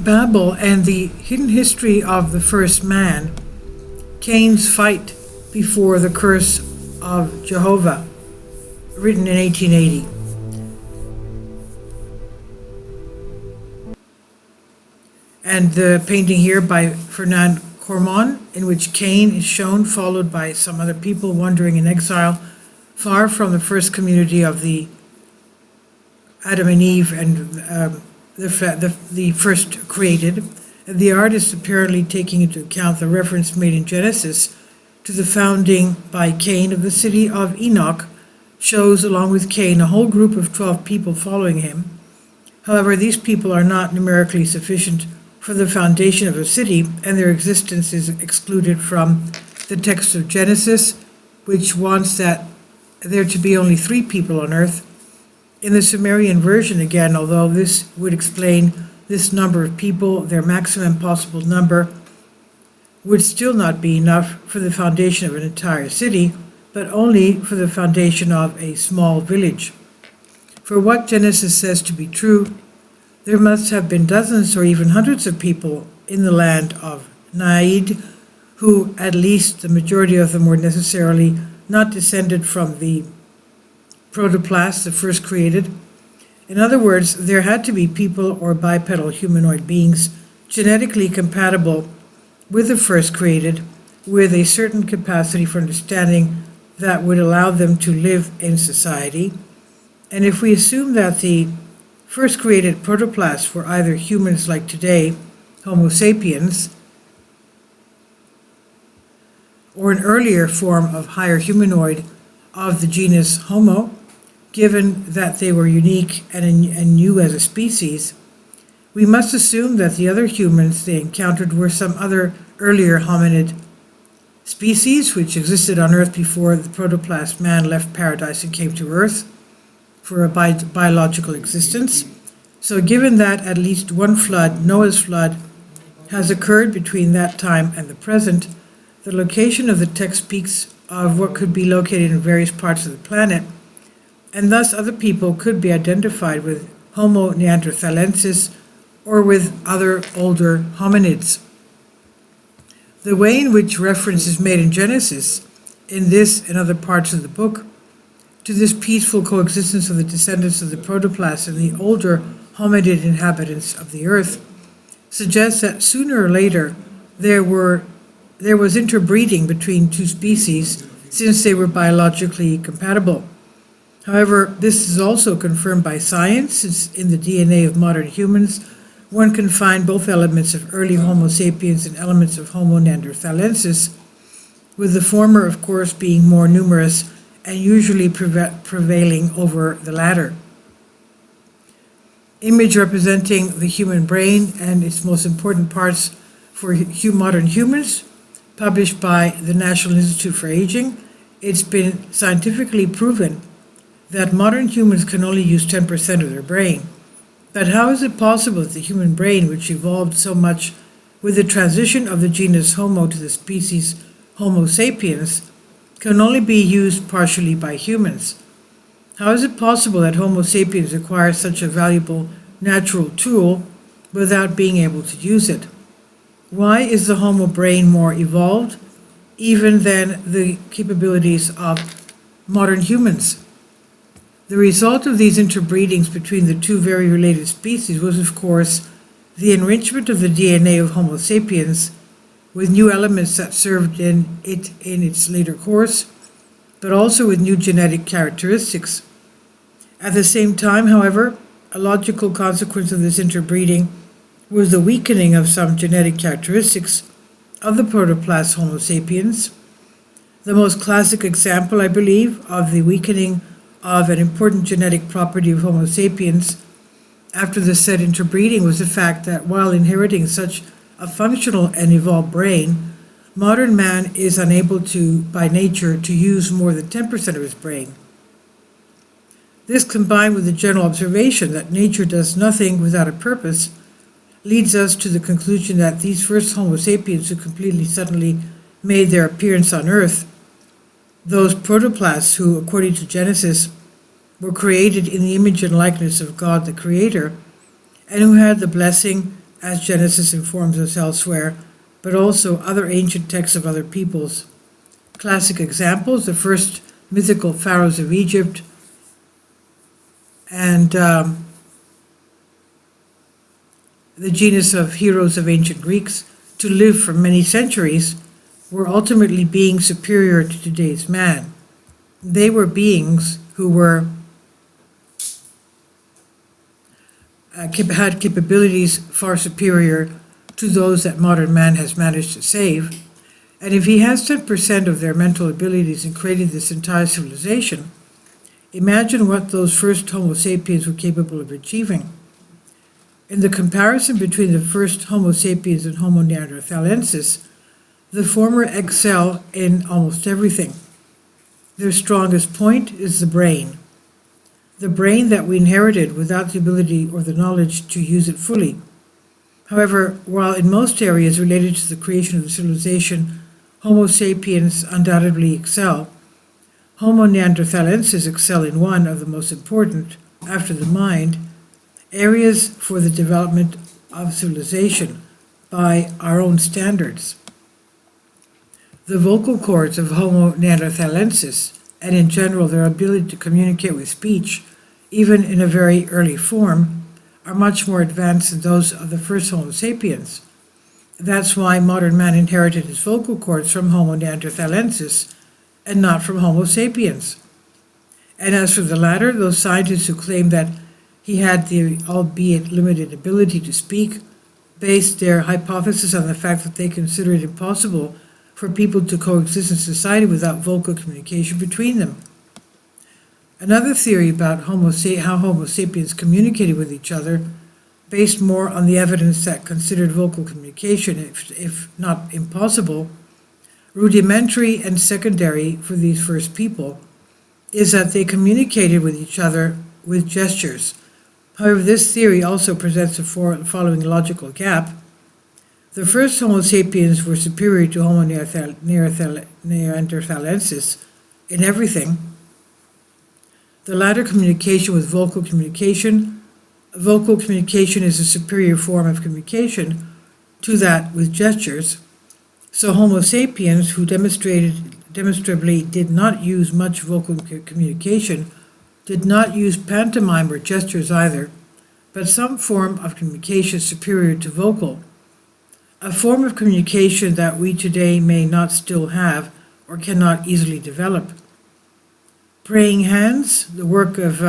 Babel and the hidden history of the first man, Cain's fight before the curse of Jehovah, written in 1880. And the painting here by Fernand Cormon, in which Cain is shown, followed by some other people wandering in exile, far from the first community of the Adam and Eve and the first created. And the artist apparently taking into account the reference made in Genesis to the founding by Cain of the city of Enoch, shows, along with Cain, a whole group of 12 people following him. However, these people are not numerically sufficient for the foundation of a city, and their existence is excluded from the text of Genesis, which wants that there to be only 3 people on earth. In the Sumerian version, again, although this would explain this number of people, their maximum possible number would still not be enough for the foundation of an entire city, but only for the foundation of a small village. For what Genesis says to be true, there must have been dozens or even hundreds of people in the land of Naid, who, at least the majority of them, were necessarily not descended from the protoplast, the first created. In other words, there had to be people or bipedal humanoid beings genetically compatible with the first created, with a certain capacity for understanding that would allow them to live in society. And if we assume that the first created protoplasts were either humans like today, Homo sapiens, or an earlier form of higher humanoid of the genus Homo, given that they were unique and new as a species, we must assume that the other humans they encountered were some other earlier hominid species which existed on Earth before the protoplast man left paradise and came to Earth for a biological existence. So given that at least one flood, Noah's flood, has occurred between that time and the present, the location of the text speaks of what could be located in various parts of the planet, and thus other people could be identified with Homo neanderthalensis or with other older hominids. The way in which reference is made in Genesis, in this and other parts of the book, to this peaceful coexistence of the descendants of the protoplast and the older hominid inhabitants of the earth, suggests that sooner or later there was interbreeding between 2 species, since they were biologically compatible. However, this is also confirmed by science, since in the DNA of modern humans, one can find both elements of early Homo sapiens and elements of Homo neanderthalensis, with the former, of course, being more numerous and usually prevailing over the latter. Image representing the human brain and its most important parts for modern humans, published by the National Institute for Aging. It's been scientifically proven that modern humans can only use 10% of their brain. But how is it possible that the human brain, which evolved so much with the transition of the genus Homo to the species Homo sapiens, can only be used partially by humans? How is it possible that Homo sapiens acquires such a valuable natural tool without being able to use it? Why is the Homo brain more evolved even than the capabilities of modern humans? The result of these interbreedings between the 2 very related species was, of course, the enrichment of the DNA of Homo sapiens with new elements that served in its later course, but also with new genetic characteristics. At the same time, however, a logical consequence of this interbreeding was the weakening of some genetic characteristics of the protoplast Homo sapiens. The most classic example, I believe, of the weakening of an important genetic property of Homo sapiens after the said interbreeding was the fact that while inheriting such a functional and evolved brain, modern man is unable to, by nature, to use more than 10% of his brain. This, combined with the general observation that nature does nothing without a purpose, leads us to the conclusion that these first Homo sapiens who completely suddenly made their appearance on Earth, those protoplasts who, according to Genesis, were created in the image and likeness of God the Creator, and who had the blessing as Genesis informs us elsewhere, but also other ancient texts of other peoples. Classic examples, the first mythical pharaohs of Egypt, and the genus of heroes of ancient Greeks, to live for many centuries, were ultimately beings superior to today's man. They were beings who were had capabilities far superior to those that modern man has managed to save. And if he has 10% of their mental abilities and created this entire civilization, imagine what those first Homo sapiens were capable of achieving. In the comparison between the first Homo sapiens and Homo neanderthalensis, the former excel in almost everything. Their strongest point is the brain that we inherited without the ability or the knowledge to use it fully. However, while in most areas related to the creation of the civilization, Homo sapiens undoubtedly excel, Homo neanderthalensis excel in one of the most important, after the mind, areas for the development of civilization by our own standards. The vocal cords of Homo neanderthalensis, and in general their ability to communicate with speech, even in a very early form, are much more advanced than those of the first Homo sapiens. That's why modern man inherited his vocal cords from Homo neanderthalensis and not from Homo sapiens. And as for the latter, those scientists who claim that he had the albeit limited ability to speak based their hypothesis on the fact that they consider it impossible for people to coexist in society without vocal communication between them. Another theory about how Homo sapiens communicated with each other, based more on the evidence that considered vocal communication, if not impossible, rudimentary and secondary for these first people, is that they communicated with each other with gestures. However, this theory also presents the following logical gap. The first Homo sapiens were superior to Homo neanderthalensis in everything. The latter communication was vocal communication. Vocal communication is a superior form of communication to that with gestures. So Homo sapiens, who demonstrably did not use much vocal communication, did not use pantomime or gestures either, but some form of communication superior to vocal. A form of communication that we today may not still have or cannot easily develop. Praying hands, the work of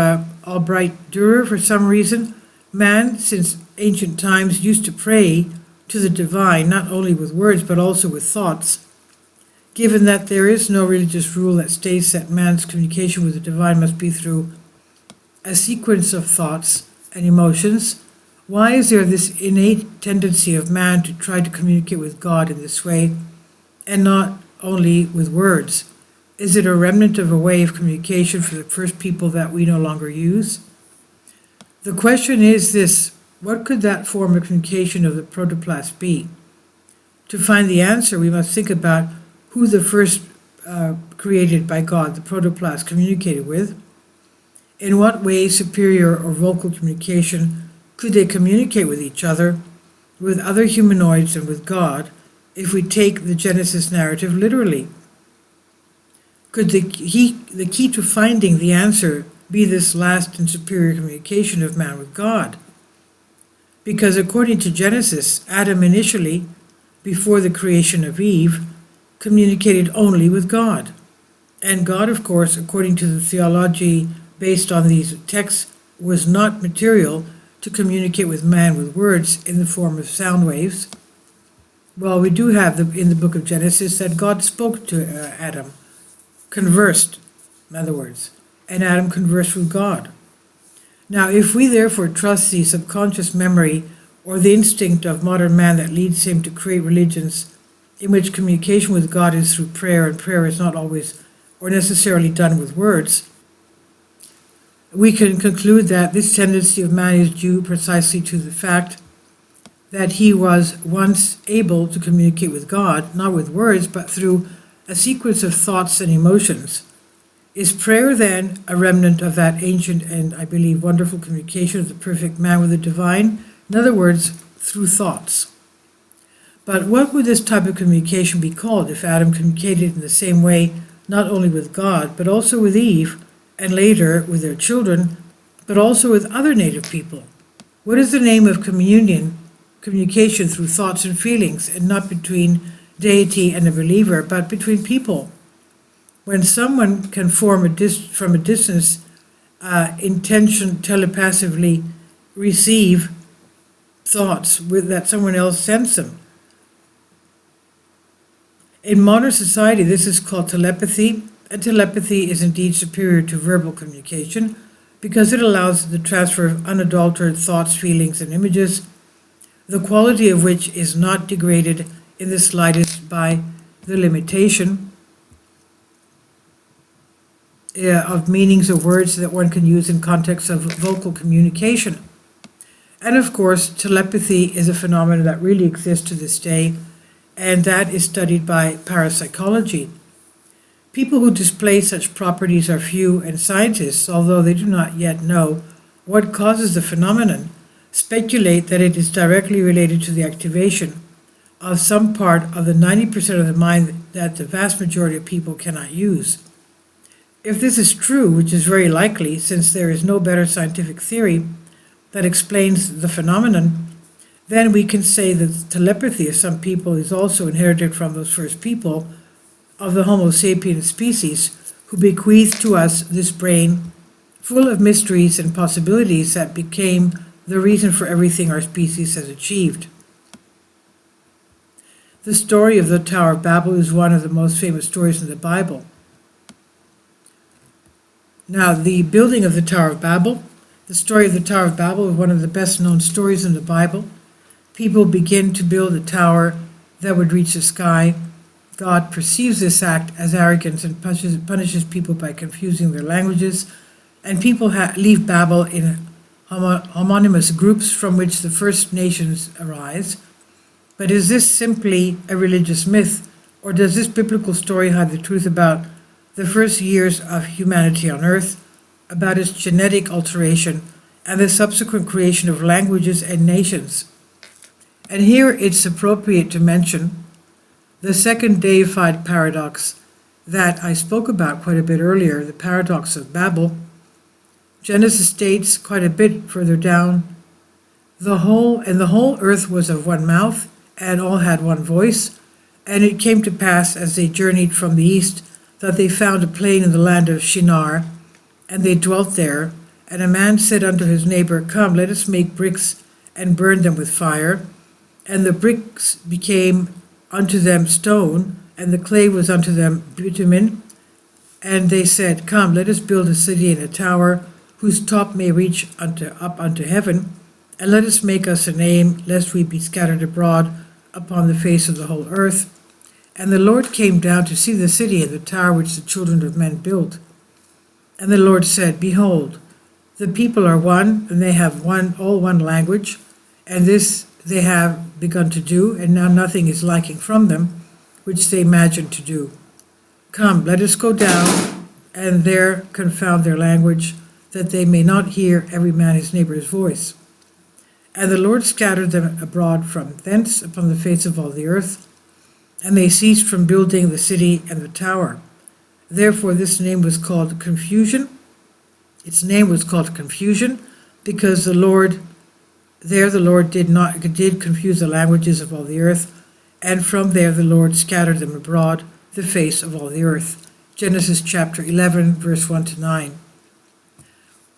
Albrecht Dürer. For some reason, man, since ancient times, used to pray to the divine, not only with words, but also with thoughts. Given that there is no religious rule that states that man's communication with the divine must be through a sequence of thoughts and emotions, why is there this innate tendency of man to try to communicate with God in this way, and not only with words? Is it a remnant of a way of communication for the first people that we no longer use? The question is this: what could that form of communication of the protoplast be? To find the answer, we must think about who the first created by God, the protoplast, communicated with. In what way, superior or vocal communication, could they communicate with each other, with other humanoids, and with God, if we take the Genesis narrative literally? Could the key to finding the answer be this last and superior communication of man with God? Because according to Genesis, Adam initially, before the creation of Eve, communicated only with God. And God, of course, according to the theology based on these texts, was not material to communicate with man with words in the form of sound waves. Well, we do have in the book of Genesis that God spoke to Adam, conversed, in other words, and Adam conversed with God. Now, if we therefore trust the subconscious memory or the instinct of modern man that leads him to create religions in which communication with God is through prayer, and prayer is not always or necessarily done with words, we can conclude that this tendency of man is due precisely to the fact that he was once able to communicate with God, not with words, but through a sequence of thoughts and emotions. Is prayer then a remnant of that ancient and, I believe, wonderful communication of the perfect man with the divine? In other words, through thoughts. But what would this type of communication be called if Adam communicated in the same way, not only with God, but also with Eve, and later with their children, but also with other native people? What is the name of communication through thoughts and feelings, and not between deity and a believer, but between people? When someone can form from a distance intention telepathically receive thoughts that someone else sends them. In modern society, this is called telepathy, and telepathy is indeed superior to verbal communication because it allows the transfer of unadulterated thoughts, feelings, and images, the quality of which is not degraded in the slightest by the limitation of meanings of words that one can use in context of vocal communication. And of course, telepathy is a phenomenon that really exists to this day, and that is studied by parapsychology. People who display such properties are few, and scientists, although they do not yet know what causes the phenomenon, speculate that it is directly related to the activation of some part of the 90% of the mind that the vast majority of people cannot use. If this is true, which is very likely since there is no better scientific theory that explains the phenomenon, then we can say that the telepathy of some people is also inherited from those first people of the Homo sapiens species who bequeathed to us this brain full of mysteries and possibilities that became the reason for everything our species has achieved. The story of the Tower of Babel is one of the most famous stories in the Bible. Now, the building of the Tower of Babel, the story of the Tower of Babel is one of the best known stories in the Bible. People begin to build a tower that would reach the sky. God perceives this act as arrogance and punishes people by confusing their languages, and people leave Babel in homonymous groups from which the first nations arise. But is this simply a religious myth, or does this biblical story hide the truth about the first years of humanity on earth, about its genetic alteration, and the subsequent creation of languages and nations? And here it's appropriate to mention the second deified paradox that I spoke about quite a bit earlier, the paradox of Babel. Genesis states quite a bit further down, the whole earth was of one mouth, and all had one voice, and it came to pass as they journeyed from the east that they found a plain in the land of Shinar, and they dwelt there. And a man said unto his neighbor, Come, let us make bricks and burn them with fire. And the bricks became unto them stone, and the clay was unto them bitumen. And they said, Come, let us build a city and a tower, whose top may reach up unto heaven, and let us make us a name, lest we be scattered abroad upon the face of the whole earth. And the Lord came down to see the city and the tower which the children of men built. And the Lord said, Behold, the people are one, and they have all one language, and this they have begun to do, and now nothing is lacking from them, which they imagined to do. Come, let us go down, and there confound their language, that they may not hear every man his neighbor's voice. And the Lord scattered them abroad from thence upon the face of all the earth, and they ceased from building the city and the tower. Therefore this name was called Confusion. Its name was called Confusion, because the Lord did confuse the languages of all the earth, and from there the Lord scattered them abroad the face of all the earth. Genesis chapter 11, verse 1 to 9.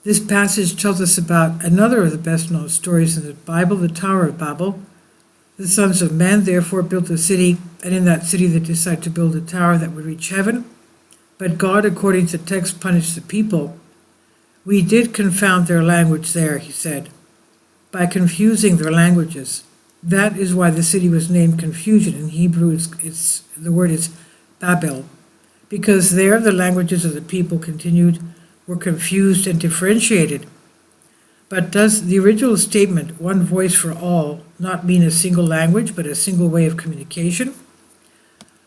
This passage tells us about another of the best known stories in the Bible, the Tower of Babel. The sons of men therefore built a city, and in that city they decided to build a tower that would reach heaven. But God, according to the text, punished the people. We did confound their language there, he said, by confusing their languages. That is why the city was named Confusion. In Hebrew, the word is BABEL, because there the languages of the people were confused and differentiated. But does the original statement, one voice for all, not mean a single language, but a single way of communication?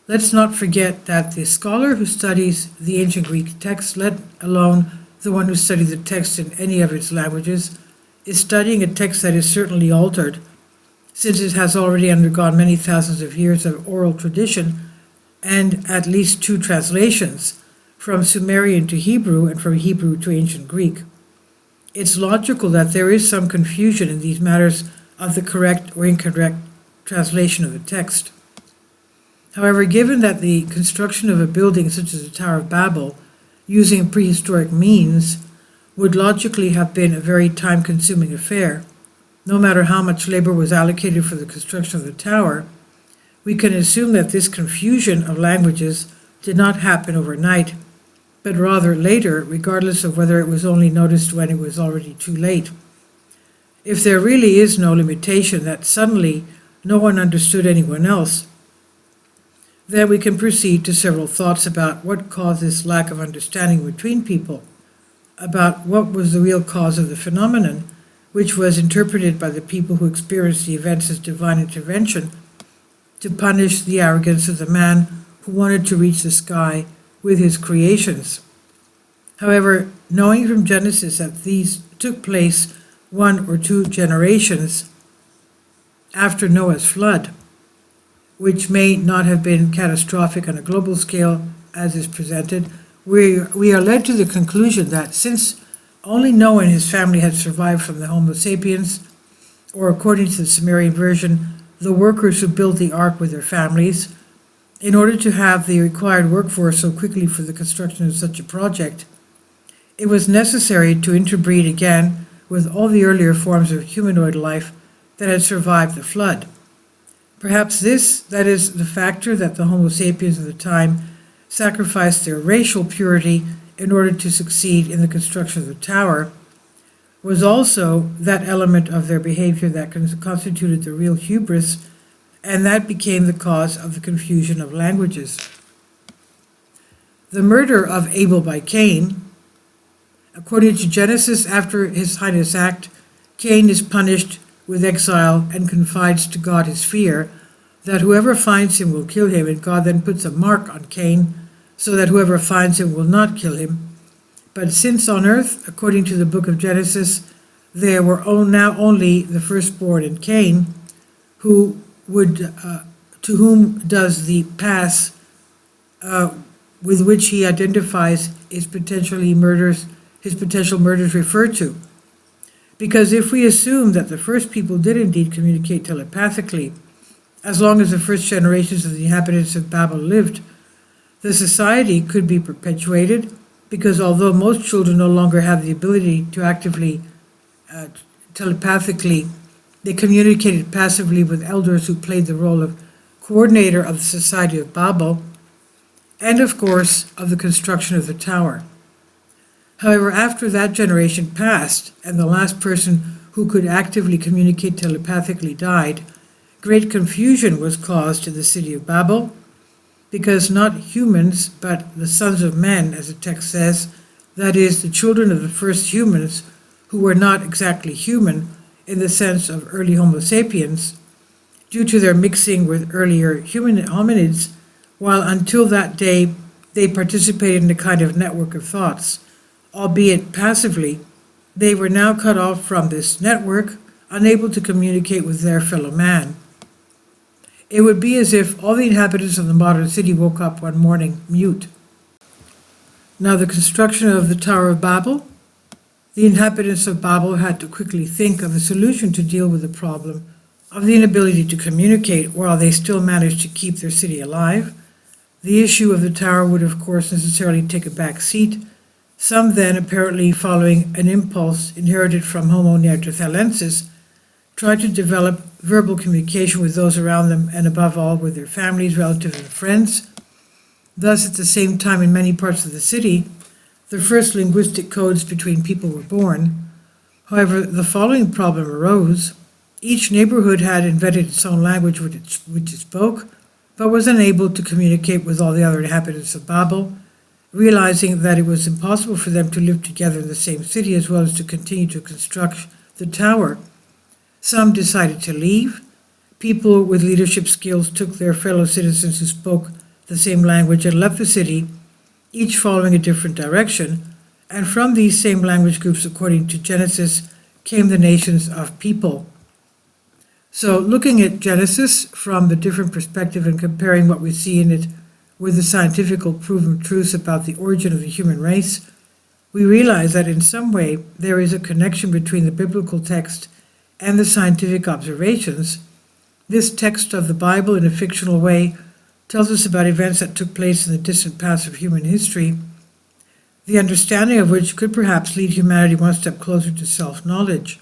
Let's not forget that the scholar who studies the ancient Greek text, let alone the one who studies the text in any of its languages, is studying a text that is certainly altered, since it has already undergone many thousands of years of oral tradition and at least 2 translations, from Sumerian to Hebrew and from Hebrew to ancient Greek. It's logical that there is some confusion in these matters of the correct or incorrect translation of the text. However, given that the construction of a building such as the Tower of Babel, using prehistoric means, would logically have been a very time-consuming affair, no matter how much labor was allocated for the construction of the tower, we can assume that this confusion of languages did not happen overnight, but rather later, regardless of whether it was only noticed when it was already too late. If there really is no limitation that suddenly no one understood anyone else, then we can proceed to several thoughts about what caused this lack of understanding between people, about what was the real cause of the phenomenon, which was interpreted by the people who experienced the events as divine intervention to punish the arrogance of the man who wanted to reach the sky with his creations. However, knowing from Genesis that these took place 1 or 2 generations after Noah's flood, which may not have been catastrophic on a global scale as is presented, we are led to the conclusion that since only Noah and his family had survived from the Homo sapiens, or according to the Sumerian version, the workers who built the ark with their families, in order to have the required workforce so quickly for the construction of such a project, it was necessary to interbreed again with all the earlier forms of humanoid life that had survived the flood. Perhaps this, that is, the factor that the Homo sapiens of the time sacrificed their racial purity in order to succeed in the construction of the tower, was also that element of their behavior that constituted the real hubris, and that became the cause of the confusion of languages. The murder of Abel by Cain, according to Genesis, after his heinous act, Cain is punished with exile and confides to God his fear that whoever finds him will kill him, and God then puts a mark on Cain so that whoever finds him will not kill him. But since on earth, according to the book of Genesis, there were now only the firstborn in Cain, who would, to whom does the pass with which he identifies his potential murders refer to? Because if we assume that the first people did indeed communicate telepathically, as long as the first generations of the inhabitants of Babel lived, the society could be perpetuated, because although most children no longer have the ability to actively, telepathically, they communicated passively with elders who played the role of coordinator of the society of Babel, and of course of the construction of the tower. However, after that generation passed, and the last person who could actively communicate telepathically died, great confusion was caused in the city of Babel, because not humans, but the sons of men, as the text says, that is, the children of the first humans, who were not exactly human in the sense of early Homo sapiens, due to their mixing with earlier human hominids, while until that day they participated in a kind of network of thoughts, albeit passively, they were now cut off from this network, unable to communicate with their fellow man. It would be as if all the inhabitants of the modern city woke up one morning mute. Now, the construction of the Tower of Babel, the inhabitants of Babel had to quickly think of a solution to deal with the problem of the inability to communicate while they still managed to keep their city alive. The issue of the tower would, of course, necessarily take a back seat. Some then, apparently following an impulse inherited from Homo neanderthalensis, tried to develop verbal communication with those around them, and above all with their families, relatives, and friends. Thus, at the same time, in many parts of the city, the first linguistic codes between people were born. However, the following problem arose. Each neighborhood had invented its own language which it spoke, but was unable to communicate with all the other inhabitants of Babel, realizing that it was impossible for them to live together in the same city as well as to continue to construct the tower. Some decided to leave. People with leadership skills took their fellow citizens who spoke the same language and left the city, each following a different direction, and from these same language groups, according to Genesis, came the nations of people. So looking at Genesis from the different perspective and comparing what we see in it with the scientifical proven truths about the origin of the human race, we realize that in some way there is a connection between the biblical text and the scientific observations. This text of the Bible, in a fictional way, tells us about events that took place in the distant past of human history, the understanding of which could perhaps lead humanity one step closer to self-knowledge.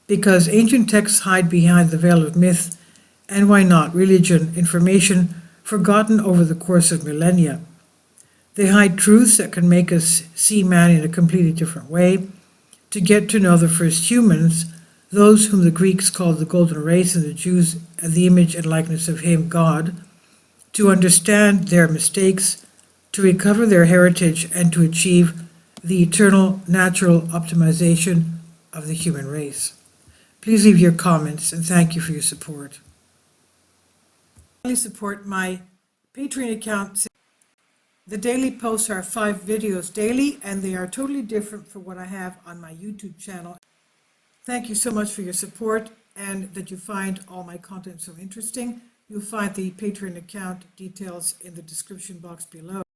Because ancient texts hide behind the veil of myth, and why not, religion, information forgotten over the course of millennia. They hide truths that can make us see man in a completely different way, to get to know the first humans, those whom the Greeks called the golden race and the Jews the image and likeness of him, God, to understand their mistakes, to recover their heritage, and to achieve the eternal natural optimization of the human race. Please leave your comments, and thank you for your support. Please support my Patreon account. The daily posts are 5 videos daily, and they are totally different from what I have on my YouTube channel. Thank you so much for your support and that you find all my content so interesting. You'll find the Patreon account details in the description box below.